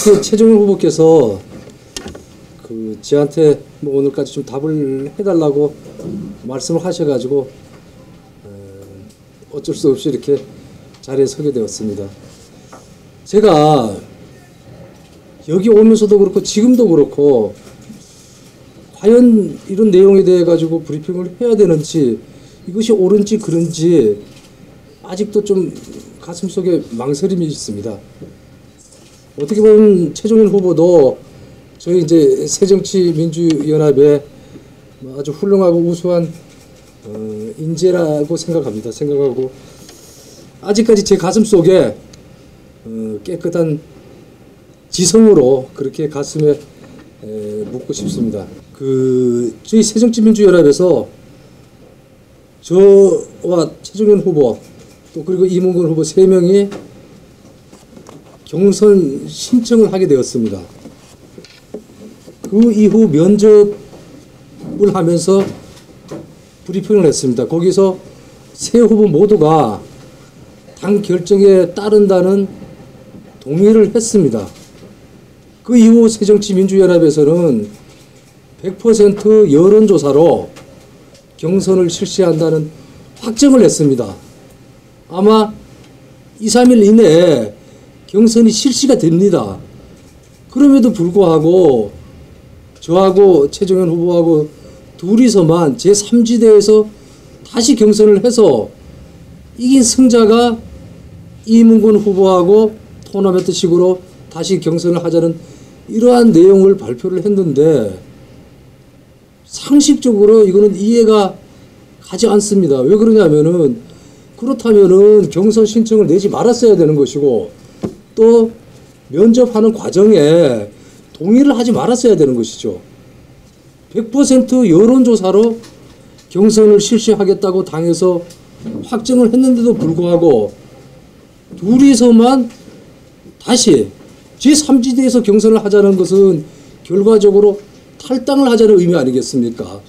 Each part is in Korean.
이렇게 최종현 후보께서 저한테 뭐 오늘까지 좀 답을 해달라고 말씀을 하셔가지고 어쩔 수 없이 이렇게 자리에 서게 되었습니다. 제가 여기 오면서도 그렇고 지금도 그렇고 과연 이런 내용에 대해 가지고 브리핑을 해야 되는지, 이것이 옳은지 그른지 아직도 좀 가슴속에 망설임이 있습니다. 어떻게 보면 최종현 후보도 저희 이제 새정치민주연합의 아주 훌륭하고 우수한 인재라고 생각하고 아직까지 제 가슴속에 깨끗한 지성으로 그렇게 가슴에 묻고 싶습니다. 저희 새정치민주연합에서 저와 최종현 후보 또 그리고 이문근 후보 3명이 경선 신청을 하게 되었습니다. 그 이후 면접을 하면서 브리핑을 했습니다. 거기서 세 후보 모두가 당 결정에 따른다는 동의를 했습니다. 그 이후 새정치민주연합에서는 100% 여론조사로 경선을 실시한다는 확정을 했습니다. 아마 2, 3일 이내에 경선이 실시가 됩니다. 그럼에도 불구하고 저하고 최종현 후보하고 둘이서만 제3지대에서 다시 경선을 해서 이긴 승자가 이문근 후보하고 토너먼트식으로 다시 경선을 하자는 이러한 내용을 발표를 했는데 상식적으로 이거는 이해가 가지 않습니다. 왜 그러냐면은 그렇다면은 경선 신청을 내지 말았어야 되는 것이고 또 면접하는 과정에 동의를 하지 말았어야 되는 것이죠. 100% 여론조사로 경선을 실시하겠다고 당에서 확정을 했는데도 불구하고 둘이서만 다시 제3지대에서 경선을 하자는 것은 결과적으로 탈당을 하자는 의미 아니겠습니까?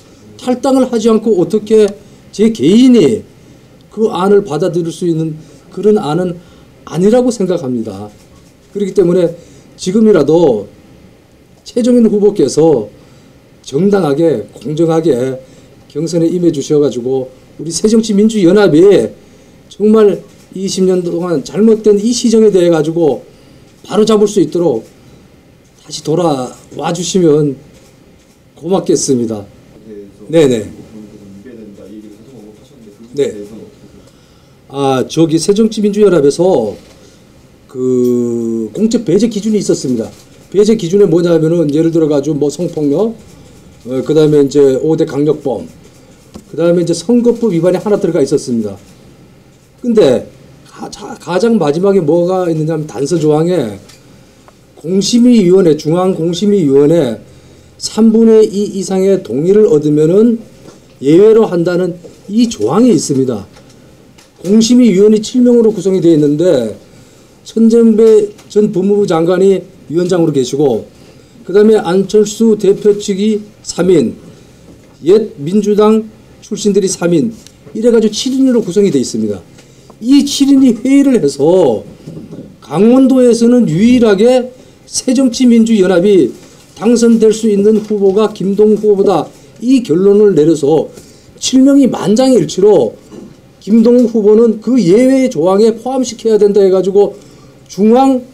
탈당을 하지 않고 어떻게 제 개인이 그 안을 받아들일 수 있는 그런 안은 아니라고 생각합니다. 그렇기 때문에 지금이라도 최종현 후보께서 정당하게 공정하게 경선에 임해 주셔가지고 우리 새정치민주연합이 정말 20년 동안 잘못된 이 시정에 대해 가지고 바로 잡을 수 있도록 다시 돌아와 주시면 고맙겠습니다. 네네. 네. 저기 새정치민주연합에서 그 공적 배제 기준이 있었습니다. 배제 기준에 뭐냐면은 예를 들어 가지고 뭐 성폭력, 그다음에 이제 5대 강력범, 그다음에 이제 선거법 위반이 하나 들어가 있었습니다. 근데 가장 마지막에 뭐가 있느냐면 단서 조항에 공심위위원회, 중앙공심위위원회 3분의 2 이상의 동의를 얻으면은 예외로 한다는 이 조항이 있습니다. 공심위위원이 7명으로 구성이 되어 있는데 천정배 전 법무부 장관이 위원장으로 계시고 그 다음에 안철수 대표 측이 3인, 옛 민주당 출신들이 3인, 이래가지고 7인으로 구성이 되어 있습니다. 이 7인이 회의를 해서 강원도에서는 유일하게 새정치민주연합이 당선될 수 있는 후보가 김동욱 후보다 이 결론을 내려서 7명이 만장일치로 김동욱 후보는 그 예외 조항에 포함시켜야 된다 해가지고 중앙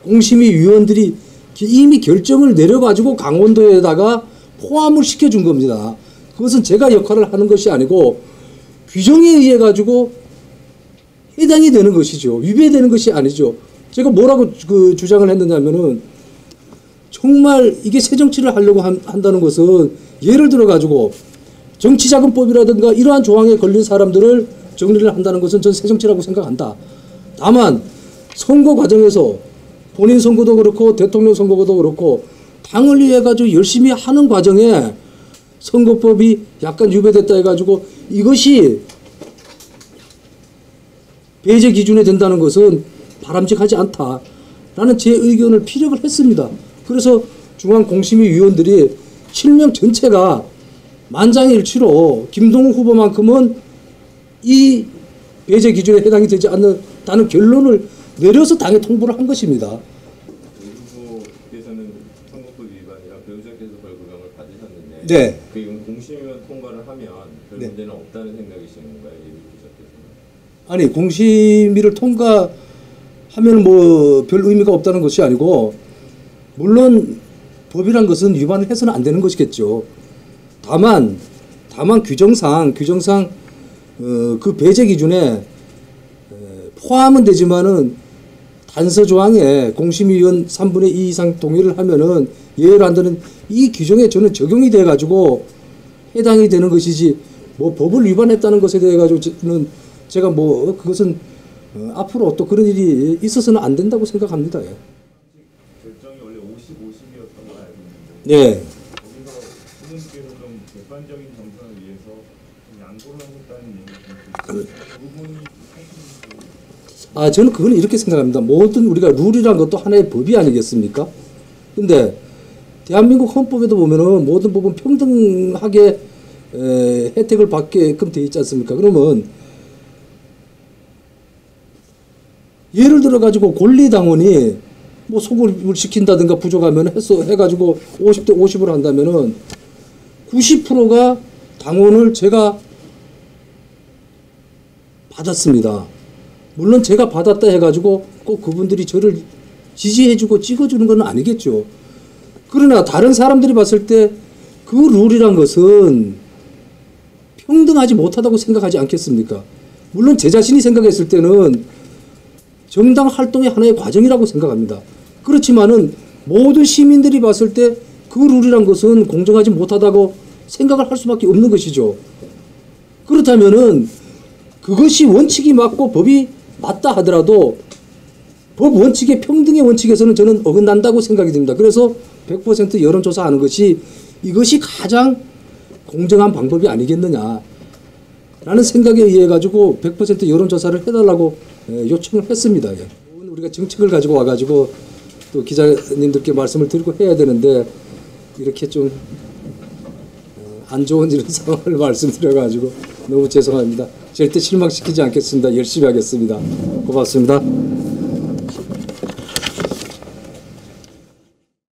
공심위 위원들이 이미 결정을 내려가지고 강원도에다가 포함을 시켜준 겁니다. 그것은 제가 역할을 하는 것이 아니고 규정에 의해 가지고 해당이 되는 것이죠. 위배되는 것이 아니죠. 제가 뭐라고 주장을 했느냐면은 정말 이게 새정치를 하려고 한다는 것은 예를 들어 가지고 정치자금법이라든가 이러한 조항에 걸린 사람들을 정리를 한다는 것은 전 새정치라고 생각한다. 다만 선거 과정에서 본인 선거도 그렇고 대통령 선거도 그렇고 당을 위해 가지고 열심히 하는 과정에 선거법이 약간 유배됐다 해가지고 이것이 배제 기준에 된다는 것은 바람직하지 않다라는 제 의견을 피력을 했습니다. 그래서 중앙공심위 위원들이 7명 전체가 만장일치로 김동욱 후보만큼은 이 배제 기준에 해당이 되지 않는다는 결론을 내려서 당에 통보를 한 것입니다. 이 후보께서는 선거법 위반이랑 배우자께서 벌금형을 받으셨는데 네. 그 이건 공심위원 통과를 하면 별 네. 문제는 없다는 생각이신 건가요, 이 후보자께서는? 아니 공심위를 통과하면 뭐 별 의미가 없다는 것이 아니고 물론 법이란 것은 위반을 해서는 안 되는 것이겠죠. 다만 규정상 그 배제 기준에 포함은 되지만은 단서 조항에 공심위원 3분의 2 이상 동의를 하면은 예외로 한다는 이 규정에 저는 적용이 돼 가지고 해당이 되는 것이지 뭐 법을 위반했다는 것에 대해 가지고는 제가 뭐 그것은 앞으로 또 그런 일이 있어서는 안 된다고 생각합니다. 예. 결정이 원래 50-50이었던 걸 알고 있는데 네. 거기서 후보님께서 좀 객관적인 정상을 위해서 좀 양보를 하셨다는 얘기 부분이 저는 그건 이렇게 생각합니다. 모든 우리가 룰이란 것도 하나의 법이 아니겠습니까? 근데 대한민국 헌법에도 보면은 모든 법은 평등하게 혜택을 받게끔 되어 있지 않습니까? 그러면 예를 들어 가지고 권리당원이 뭐 소급을 시킨다든가 부족하면 해가지고 50대 50으로 한다면은 90%가 당원을 제가 받았습니다. 물론 제가 받았다 해가지고 꼭 그분들이 저를 지지해주고 찍어주는 건 아니겠죠. 그러나 다른 사람들이 봤을 때 그 룰이란 것은 평등하지 못하다고 생각하지 않겠습니까? 물론 제 자신이 생각했을 때는 정당 활동의 하나의 과정이라고 생각합니다. 그렇지만은 모든 시민들이 봤을 때 그 룰이란 것은 공정하지 못하다고 생각을 할 수밖에 없는 것이죠. 그렇다면은 그것이 원칙이 맞고 법이 맞다 하더라도 법 원칙의 평등의 원칙에서는 저는 어긋난다고 생각이 듭니다. 그래서 100% 여론조사하는 것이 이것이 가장 공정한 방법이 아니겠느냐 라는 생각에 의해 가지고 100% 여론조사를 해달라고 요청을 했습니다. 우리가 정책을 가지고 와가지고 또 기자님들께 말씀을 드리고 해야 되는데 이렇게 좀 안 좋은 이런 상황을 말씀드려가지고 너무 죄송합니다. 절대 실망시키지 않겠습니다. 열심히 하겠습니다. 고맙습니다.